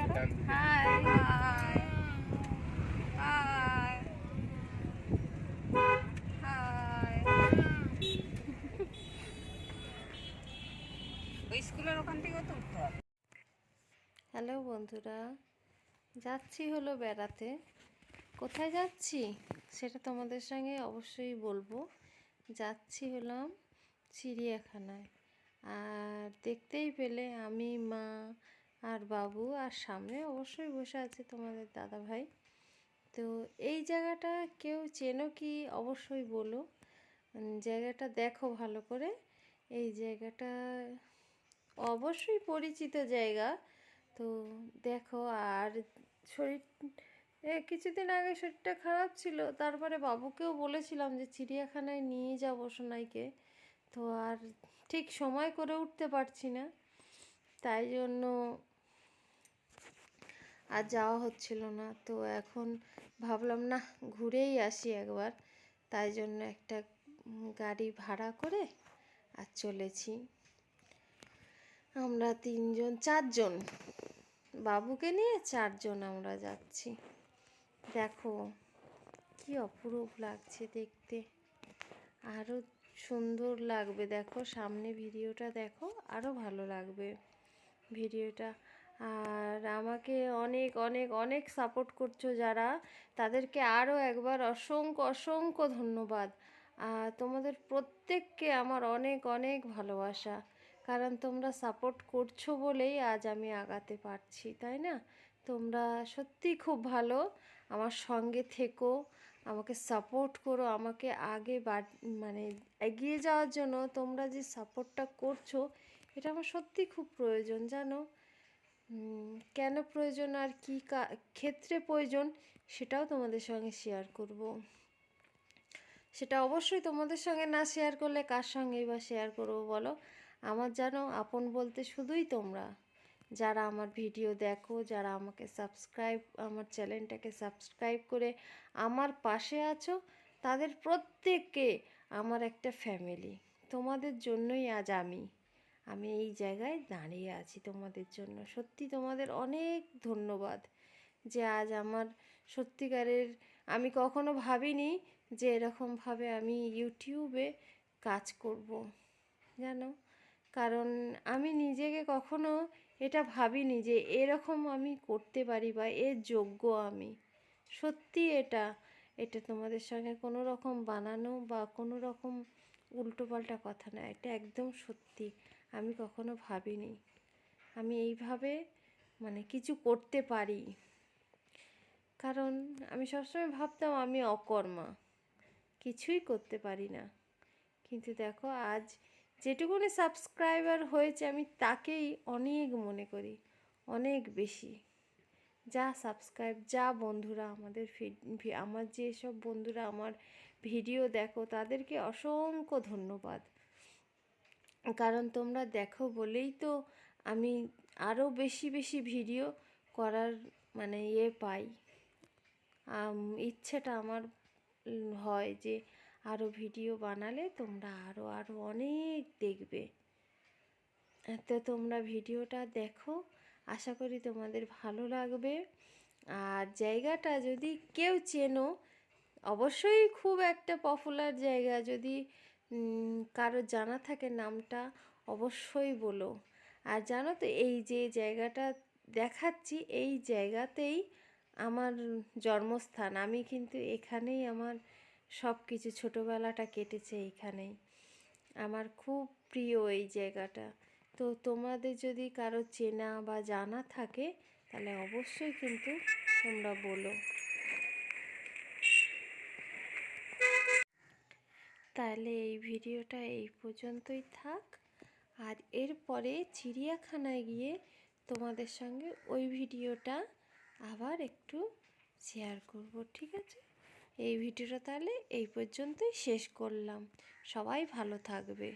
স্কুলের ওখান থেকে তো উঠতে হবে। হ্যালো বন্ধুরা, যাচ্ছি হলো বেড়াতে। কোথায় যাচ্ছি সেটা তোমাদের সঙ্গে অবশ্যই বলবো। যাচ্ছি হলাম চিড়িয়াখানায়। আর দেখতেই পেলে আমি, মা আর বাবু, আর সামনে অবশ্যই বসে আছে তোমাদের দাদা ভাই। তো এই জায়গাটা কেউ চেনো কি অবশ্যই বলো। জায়গাটা দেখো ভালো করে। এই জায়গাটা অবশ্যই পরিচিত জায়গা। তো দেখো। আর শরীর কিছুদিন আগে শরীরটা খারাপ ছিল, তারপরে বাবুকেও বলেছিলাম যে চিড়িয়াখানায় নিয়ে যাবো সোনাইকে। তো আর ঠিক সময় করে উঠতে পারছি না, তাই জন্য আর যাওয়া হচ্ছিল না। তো এখন ভাবলাম না, ঘুরেই আসি একবার। তাই জন্য একটা গাড়ি ভাড়া করে আর চলেছি। আমরা চারজন, বাবুকে নিয়ে চারজন আমরা যাচ্ছি। দেখো কি অপরূপ লাগছে দেখতে, আরও সুন্দর লাগবে। দেখো সামনে ভিডিওটা দেখো, আরও ভালো লাগবে ভিডিওটা। আর আমাকে অনেক অনেক অনেক সাপোর্ট করছো যারা, তাদেরকে আরও একবার অসংখ্য অসংখ্য ধন্যবাদ। আর তোমাদের প্রত্যেককে আমার অনেক অনেক ভালোবাসা, কারণ তোমরা সাপোর্ট করছো বলেই আজ আমি আগাতে পারছি, তাই না? তোমরা সত্যি খুব ভালো, আমার সঙ্গে থেকো, আমাকে সাপোর্ট করো, আমাকে আগে মানে এগিয়ে যাওয়ার জন্য তোমরা যে সাপোর্টটা করছো, এটা আমার সত্যি খুব প্রয়োজন, জানো। কেন প্রয়োজন আর কী ক্ষেত্রে প্রয়োজন সেটাও তোমাদের সঙ্গে শেয়ার করব। সেটা অবশ্যই তোমাদের সঙ্গে না শেয়ার করলে কার সঙ্গেই বা শেয়ার করবো বলো। আমার জানো আপন বলতে শুধুই তোমরা, যারা আমার ভিডিও দেখো, যারা আমাকে আমার চ্যানেলটাকে সাবস্ক্রাইব করে আমার পাশে আছো, তাদের প্রত্যেককে আমার একটা ফ্যামিলি। তোমাদের জন্যই আজ আমি এই জায়গায় দাঁড়িয়ে আছি, তোমাদের জন্য। সত্যি তোমাদের অনেক ধন্যবাদ যে আজ আমার সত্যিকারের, আমি কখনো ভাবিনি যে এরকমভাবে আমি ইউটিউবে কাজ করব, জানো। কারণ আমি নিজেকে কখনো এটা ভাবিনি যে এরকম আমি করতে পারি বা এর যোগ্য আমি। সত্যি এটা এটা তোমাদের সঙ্গে কোনো রকম বানানো বা কোনো রকম উল্টোপাল্টা কথা না, এটা একদম সত্যি। আমি কখনো ভাবিনি আমি এইভাবে মানে কিছু করতে পারি। কারণ আমি সবসময় ভাবতাম আমি অকর্মা, কিছুই করতে পারি না। কিন্তু দেখো আজ যেটুকুনি সাবস্ক্রাইবার হয়েছে, আমি তাকেই অনেক মনে করি, অনেক বেশি। যা সাবস্ক্রাইব, যা বন্ধুরা আমার যেসব বন্ধুরা আমার ভিডিও দেখো, তাদেরকে অসংখ্য ধন্যবাদ। কারণ তোমরা দেখো বলেই তো আমি আরও বেশি বেশি ভিডিও করার মানে পাই। ইচ্ছেটা আমার হয় যে আরও ভিডিও বানালে তোমরা আরও আরও অনেক দেখবে। তো তোমরা ভিডিওটা দেখো, আশা করি তোমাদের ভালো লাগবে। আর জায়গাটা যদি কেউ চেনো, অবশ্যই খুব একটা পপুলার জায়গা, যদি কারো জানা থাকে নামটা অবশ্যই বলো। আর জানো তো, এই যে জায়গাটা দেখাচ্ছি, এই জায়গাতেই আমার জন্মস্থান। আমি কিন্তু এখানেই আমার সব কিছু, ছোটোবেলাটা কেটেছে এইখানেই। আমার খুব প্রিয় এই জায়গাটা। তো তোমাদের যদি কারো চেনা বা জানা থাকে, তাহলে অবশ্যই কিন্তু তোমরা বলো। তাহলে এই ভিডিওটা এই পর্যন্তই থাক। আর এরপরে চিড়িয়াখানায় গিয়ে তোমাদের সঙ্গে ওই ভিডিওটা আবার একটু শেয়ার করব, ঠিক আছে? এই ভিডিওটা তাহলে এই পর্যন্তই শেষ করলাম। সবাই ভালো থাকবে।